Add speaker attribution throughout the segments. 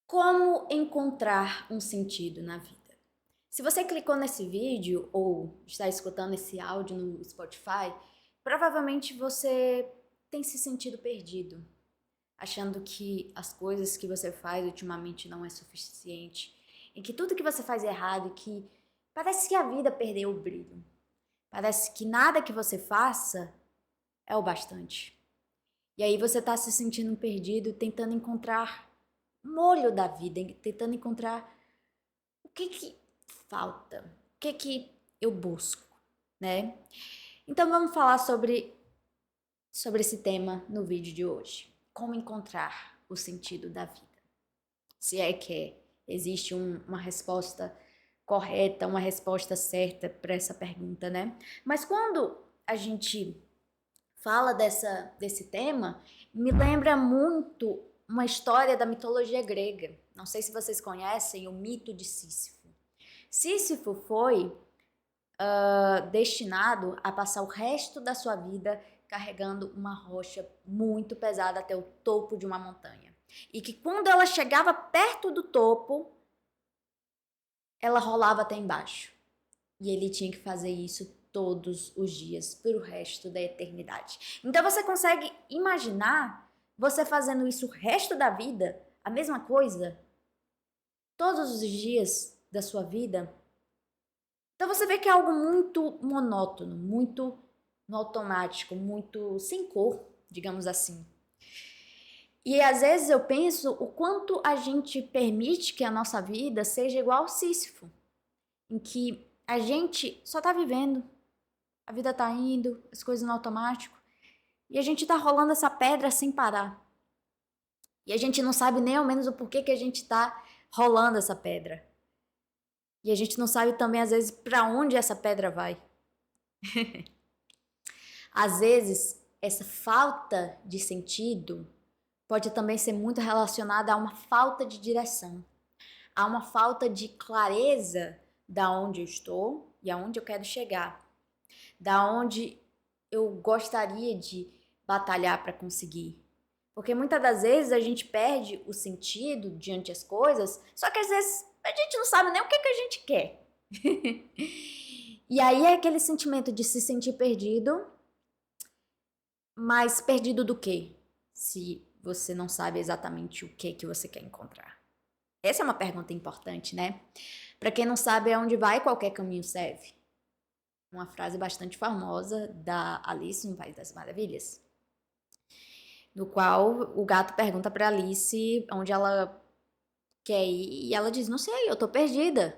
Speaker 1: Como encontrar um sentido na vida? Se você clicou nesse vídeo ou está escutando esse áudio no Spotify, provavelmente você tem se sentido perdido, achando que as coisas que você faz ultimamente não é suficiente, e que tudo que você faz é errado, e que parece que a vida perdeu o brilho. Parece que nada que você faça é o bastante. E aí você está se sentindo perdido, tentando encontrar molho da vida, tentando encontrar o que falta, o que eu busco, né? Então vamos falar sobre esse tema no vídeo de hoje. Como encontrar o sentido da vida. Se é que existe uma resposta correta, uma resposta certa para essa pergunta, né? Mas quando a gente fala desse tema, me lembra muito uma história da mitologia grega. Não sei se vocês conhecem o mito de Sísifo. Sísifo foi destinado a passar o resto da sua vida carregando uma rocha muito pesada até o topo de uma montanha. E que quando ela chegava perto do topo, ela rolava até embaixo. E ele tinha que fazer isso todos os dias, pelo resto da eternidade. Então você consegue imaginar você fazendo isso o resto da vida, a mesma coisa, todos os dias da sua vida? Então você vê que é algo muito monótono, muito no automático, muito sem cor, digamos assim. E às vezes eu penso o quanto a gente permite que a nossa vida seja igual ao Sísifo, em que a gente só tá vivendo, a vida tá indo, as coisas no automático, e a gente tá rolando essa pedra sem parar. E a gente não sabe nem ao menos o porquê que a gente tá rolando essa pedra. E a gente não sabe também, às vezes, para onde essa pedra vai. Às vezes, essa falta de sentido pode também ser muito relacionada a uma falta de direção, a uma falta de clareza da onde eu estou e aonde eu quero chegar, da onde eu gostaria de batalhar para conseguir. Porque muitas das vezes a gente perde o sentido diante das coisas, só que às vezes a gente não sabe nem o que a gente quer. E aí é aquele sentimento de se sentir perdido, mas perdido do quê? Se você não sabe exatamente o que você quer encontrar. Essa é uma pergunta importante, né? Para quem não sabe aonde vai, qualquer caminho serve. Uma frase bastante famosa da Alice no País das Maravilhas, no qual o gato pergunta para Alice onde ela quer ir e ela diz: "Não sei, eu tô perdida".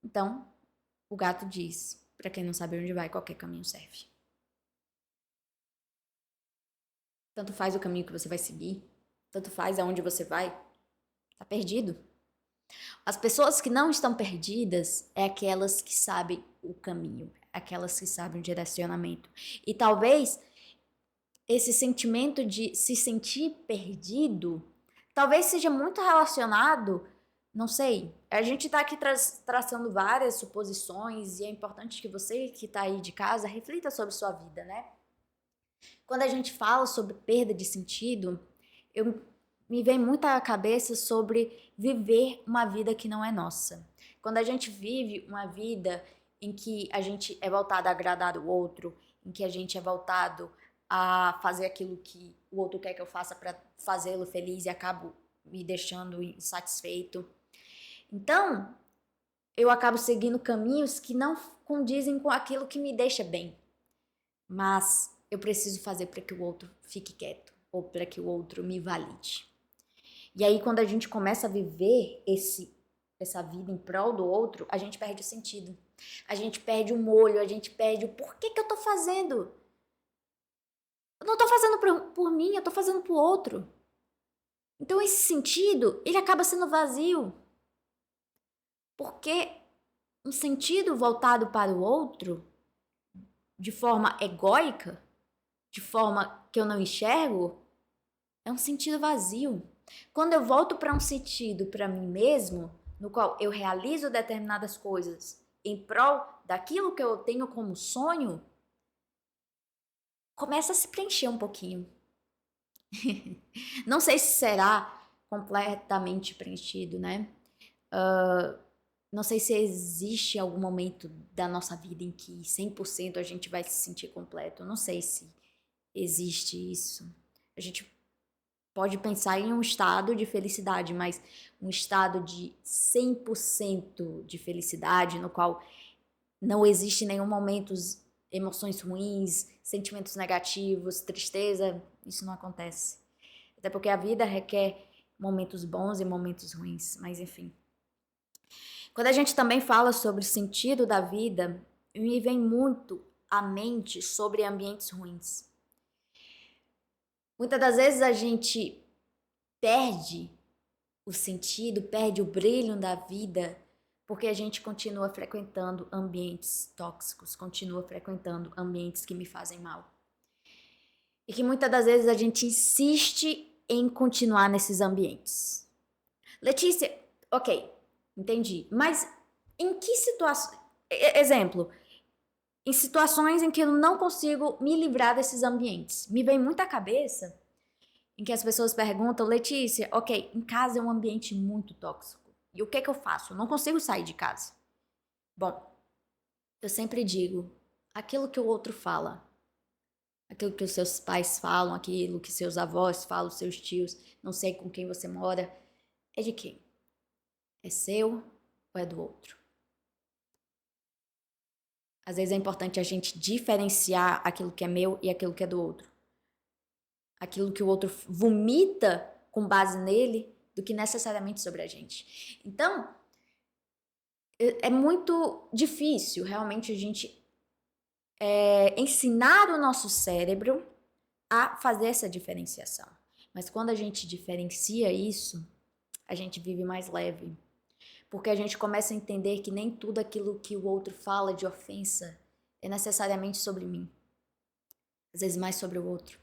Speaker 1: Então, o gato diz: "Para quem não sabe onde vai, qualquer caminho serve". Tanto faz o caminho que você vai seguir, tanto faz aonde você vai. Tá perdido? As pessoas que não estão perdidas é aquelas que sabem o caminho, aquelas que sabem o direcionamento. E talvez esse sentimento de se sentir perdido, talvez seja muito relacionado, não sei, a gente tá aqui traçando várias suposições e é importante que você que tá aí de casa reflita sobre sua vida, né? Quando a gente fala sobre perda de sentido, me vem muito à cabeça sobre viver uma vida que não é nossa. Quando a gente vive uma vida em que a gente é voltado a agradar o outro, em que a gente é voltado a fazer aquilo que o outro quer que eu faça para fazê-lo feliz e acabo me deixando insatisfeito. Então, eu acabo seguindo caminhos que não condizem com aquilo que me deixa bem. Mas eu preciso fazer para que o outro fique quieto ou para que o outro me valide. E aí, quando a gente começa a viver essa vida em prol do outro, a gente perde o sentido. A gente perde o molho, a gente perde o porquê que eu tô fazendo. Eu não tô fazendo por mim, eu tô fazendo pro outro. Então, esse sentido, ele acaba sendo vazio. Porque um sentido voltado para o outro, de forma egóica, de forma que eu não enxergo, é um sentido vazio. Quando eu volto para um sentido para mim mesmo, no qual eu realizo determinadas coisas em prol daquilo que eu tenho como sonho, começa a se preencher um pouquinho. Não sei se será completamente preenchido, né? Não sei se existe algum momento da nossa vida em que 100% a gente vai se sentir completo. Não sei se existe isso. A gente pode pensar em um estado de felicidade, mas um estado de 100% de felicidade, no qual não existe nenhum momento, emoções ruins, sentimentos negativos, tristeza, isso não acontece. Até porque a vida requer momentos bons e momentos ruins, mas enfim. Quando a gente também fala sobre o sentido da vida, me vem muito à mente sobre ambientes ruins. Muitas das vezes a gente perde o sentido, perde o brilho da vida, porque a gente continua frequentando ambientes tóxicos, continua frequentando ambientes que me fazem mal. E que muitas das vezes a gente insiste em continuar nesses ambientes. Letícia, ok, entendi. Mas em que situação... Exemplo, em situações em que eu não consigo me livrar desses ambientes. Me vem muito à cabeça em que as pessoas perguntam, Letícia, ok, em casa é um ambiente muito tóxico. E o que é que eu faço? Eu não consigo sair de casa. Bom, eu sempre digo, aquilo que o outro fala, aquilo que os seus pais falam, aquilo que seus avós falam, seus tios, não sei com quem você mora, é de quem? É seu ou é do outro? Às vezes é importante a gente diferenciar aquilo que é meu e aquilo que é do outro. Aquilo que o outro vomita com base nele do que necessariamente sobre a gente. Então, é muito difícil realmente a gente ensinar o nosso cérebro a fazer essa diferenciação. Mas quando a gente diferencia isso, a gente vive mais leve. Porque a gente começa a entender que nem tudo aquilo que o outro fala de ofensa é necessariamente sobre mim. Às vezes mais sobre o outro.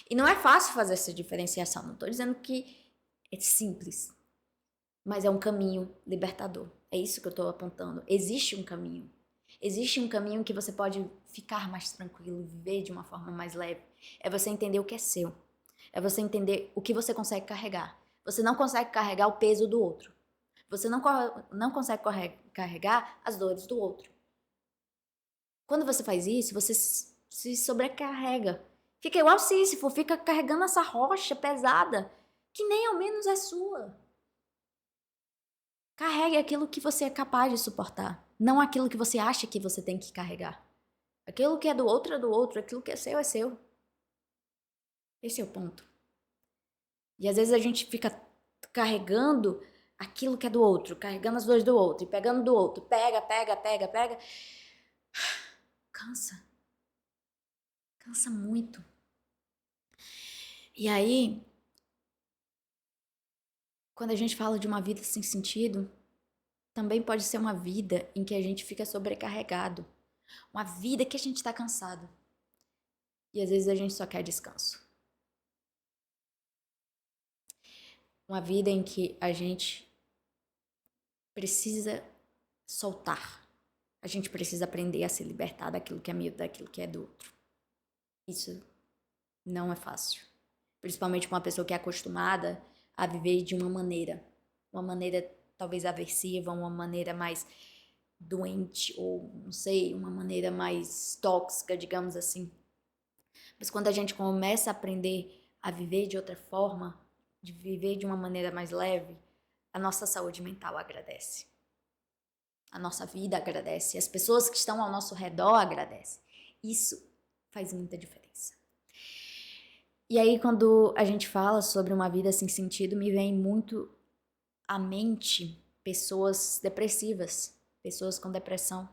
Speaker 1: E não é fácil fazer essa diferenciação. Não estou dizendo que é simples. Mas é um caminho libertador. É isso que eu estou apontando. Existe um caminho. Existe um caminho que você pode ficar mais tranquilo, viver de uma forma mais leve. É você entender o que é seu. É você entender o que você consegue carregar. Você não consegue carregar o peso do outro. Você não consegue carregar as dores do outro. Quando você faz isso, você se sobrecarrega. Fica igual Sísifo, fica carregando essa rocha pesada, que nem ao menos é sua. Carregue aquilo que você é capaz de suportar, não aquilo que você acha que você tem que carregar. Aquilo que é do outro, aquilo que é seu, é seu. Esse é o ponto. E às vezes a gente fica carregando aquilo que é do outro, carregando as dores do outro, e pegando do outro, pega. Cansa. Cansa muito. E aí, quando a gente fala de uma vida sem sentido, também pode ser uma vida em que a gente fica sobrecarregado. Uma vida que a gente está cansado. E às vezes a gente só quer descanso. Uma vida em que a gente precisa soltar. A gente precisa aprender a se libertar daquilo que é meu, daquilo que é do outro. Isso não é fácil. Principalmente para uma pessoa que é acostumada a viver de uma maneira talvez aversiva, uma maneira mais doente ou, não sei, uma maneira mais tóxica, digamos assim. Mas quando a gente começa a aprender a viver de outra forma, de viver de uma maneira mais leve, a nossa saúde mental agradece. A nossa vida agradece. As pessoas que estão ao nosso redor agradecem. Isso faz muita diferença. E aí, quando a gente fala sobre uma vida sem sentido, me vem muito à mente pessoas depressivas, pessoas com depressão,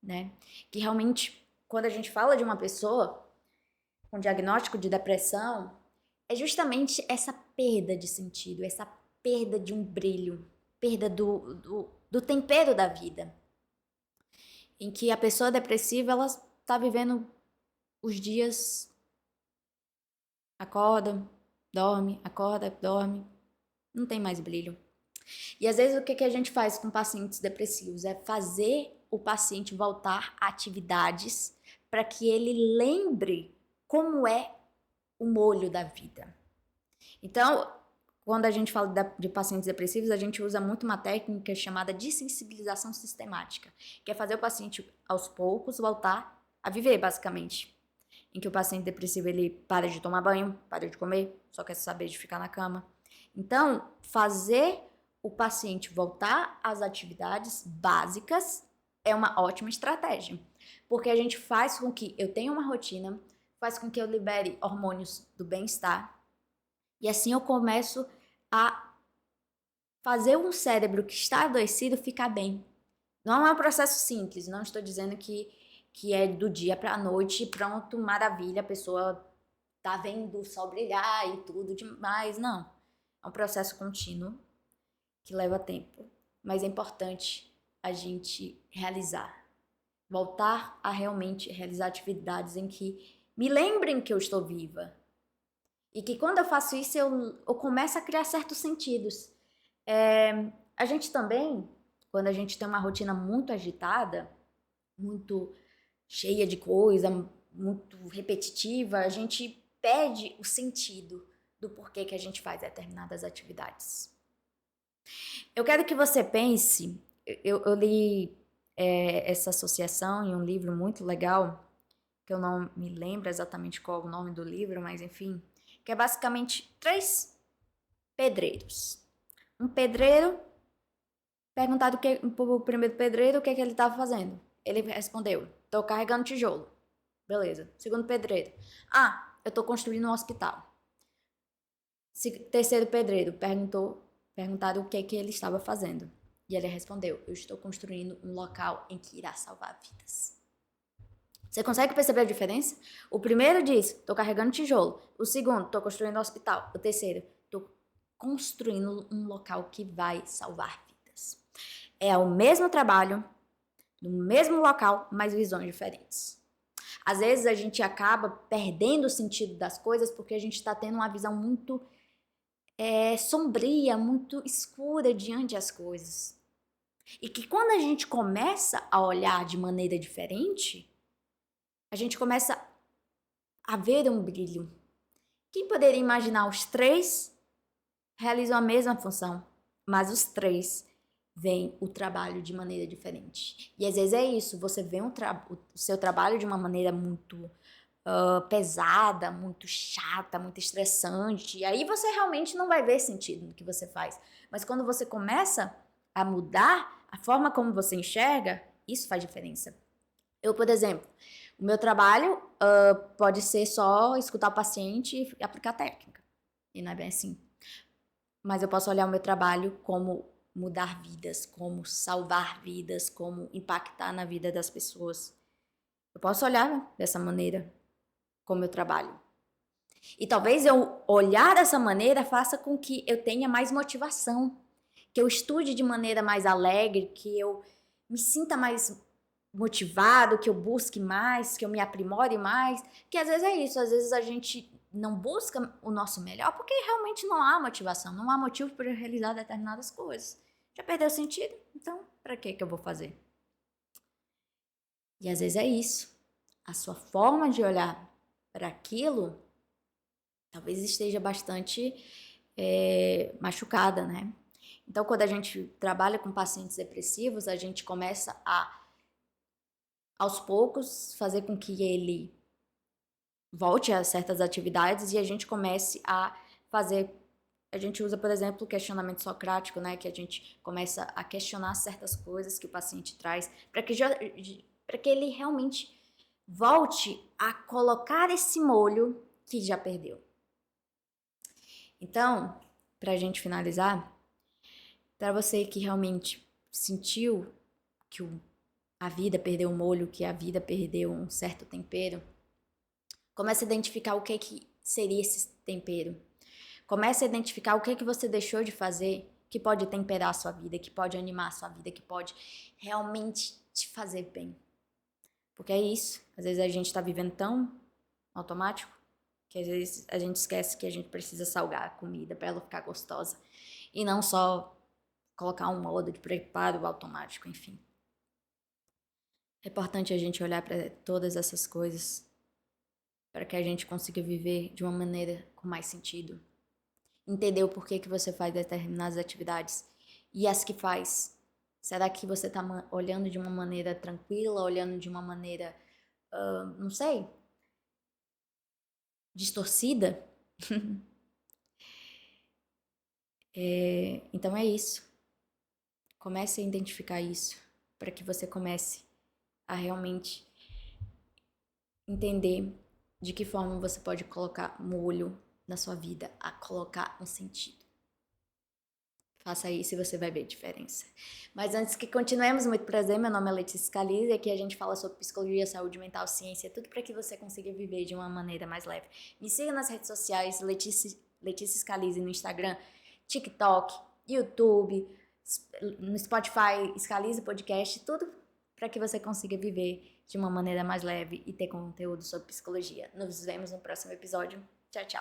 Speaker 1: né? Que realmente, quando a gente fala de uma pessoa com diagnóstico de depressão, é justamente essa perda de sentido, essa perda de um brilho, perda do tempero da vida. Em que a pessoa depressiva, ela está vivendo os dias, acorda, dorme, não tem mais brilho. E às vezes o que a gente faz com pacientes depressivos é fazer o paciente voltar a atividades para que ele lembre como é o molho da vida. Então, quando a gente fala de pacientes depressivos, a gente usa muito uma técnica chamada de sensibilização sistemática, que é fazer o paciente, aos poucos, voltar a viver, basicamente. Em que o paciente depressivo, ele para de tomar banho, para de comer, só quer saber de ficar na cama. Então, fazer o paciente voltar às atividades básicas é uma ótima estratégia, porque a gente faz com que eu tenha uma rotina, faz com que eu libere hormônios do bem-estar, e assim eu começo a fazer um cérebro que está adoecido ficar bem. Não é um processo simples, não estou dizendo que é do dia para a noite, pronto, maravilha, a pessoa tá vendo o sol brilhar e tudo demais, não. É um processo contínuo que leva tempo, mas é importante a gente realizar. Voltar a realmente realizar atividades em que me lembrem que eu estou viva. E que quando eu faço isso, eu começo a criar certos sentidos. A gente também, quando a gente tem uma rotina muito agitada, muito cheia de coisa, muito repetitiva, a gente perde o sentido do porquê que a gente faz determinadas atividades. Eu quero que você pense, eu li essa associação em um livro muito legal, que eu não me lembro exatamente qual é o nome do livro, mas enfim, que é basicamente 3 pedreiros. Um pedreiro perguntado pro primeiro pedreiro o que ele estava fazendo. Ele respondeu: "Tô carregando tijolo." Beleza. Segundo pedreiro: "Ah, eu tô construindo um hospital." Terceiro pedreiro perguntado o que ele estava fazendo. E ele respondeu: "Eu estou construindo um local em que irá salvar vidas." Você consegue perceber a diferença? O primeiro diz: "Tô carregando tijolo." O segundo: "Tô construindo um hospital." O terceiro: "Tô construindo um local que vai salvar vidas." É o mesmo trabalho, no mesmo local, mas visões diferentes. Às vezes a gente acaba perdendo o sentido das coisas porque a gente está tendo uma visão muito sombria, muito escura diante das coisas. E que quando a gente começa a olhar de maneira diferente, a gente começa a ver um brilho. Quem poderia imaginar os 3 realizam a mesma função, mas os 3 veem o trabalho de maneira diferente. E às vezes é isso, você vê o seu trabalho de uma maneira muito pesada, muito chata, muito estressante, e aí você realmente não vai ver sentido no que você faz. Mas quando você começa a mudar a forma como você enxerga, isso faz diferença. Eu, por exemplo, o meu trabalho pode ser só escutar o paciente e aplicar técnica. E não é bem assim. Mas eu posso olhar o meu trabalho como mudar vidas, como salvar vidas, como impactar na vida das pessoas. Eu posso olhar dessa maneira como eu trabalho. E talvez eu olhar dessa maneira faça com que eu tenha mais motivação, que eu estude de maneira mais alegre, que eu me sinta mais motivado, que eu busque mais, que eu me aprimore mais, que às vezes é isso, às vezes a gente não busca o nosso melhor porque realmente não há motivação, não há motivo para eu realizar determinadas coisas. Já perdeu o sentido? Então, para que eu vou fazer? E às vezes é isso. A sua forma de olhar para aquilo talvez esteja bastante machucada, né? Então, quando a gente trabalha com pacientes depressivos, a gente começa a, aos poucos, fazer com que ele volte a certas atividades e a gente comece a fazer. A gente usa, por exemplo, o questionamento socrático, né? Que a gente começa a questionar certas coisas que o paciente traz, para que ele realmente volte a colocar esse molho que já perdeu. Então, para a gente finalizar, para você que realmente sentiu que a vida perdeu o molho, que a vida perdeu um certo tempero, comece a identificar o que seria esse tempero. Comece a identificar o que você deixou de fazer que pode temperar a sua vida, que pode animar a sua vida, que pode realmente te fazer bem. Porque é isso. Às vezes a gente está vivendo tão automático que às vezes a gente esquece que a gente precisa salgar a comida para ela ficar gostosa. E não só colocar um modo de preparo automático, enfim. É importante a gente olhar para todas essas coisas para que a gente consiga viver de uma maneira com mais sentido. Entender o porquê que você faz determinadas atividades. E as que faz, será que você tá olhando de uma maneira tranquila, olhando de uma maneira, não sei, distorcida? Então é isso. Comece a identificar isso, para que você comece a realmente entender de que forma você pode colocar molho na sua vida, a colocar um sentido. Faça isso e você vai ver diferença. Mas antes que continuemos, muito prazer, meu nome é Letícia Scalise e aqui a gente fala sobre psicologia, saúde mental, ciência, tudo para que você consiga viver de uma maneira mais leve. Me siga nas redes sociais, Letícia Scalise no Instagram, TikTok, YouTube, no Spotify, Scalise Podcast, tudo para que você consiga viver de uma maneira mais leve e ter conteúdo sobre psicologia. Nos vemos no próximo episódio. Tchau, tchau.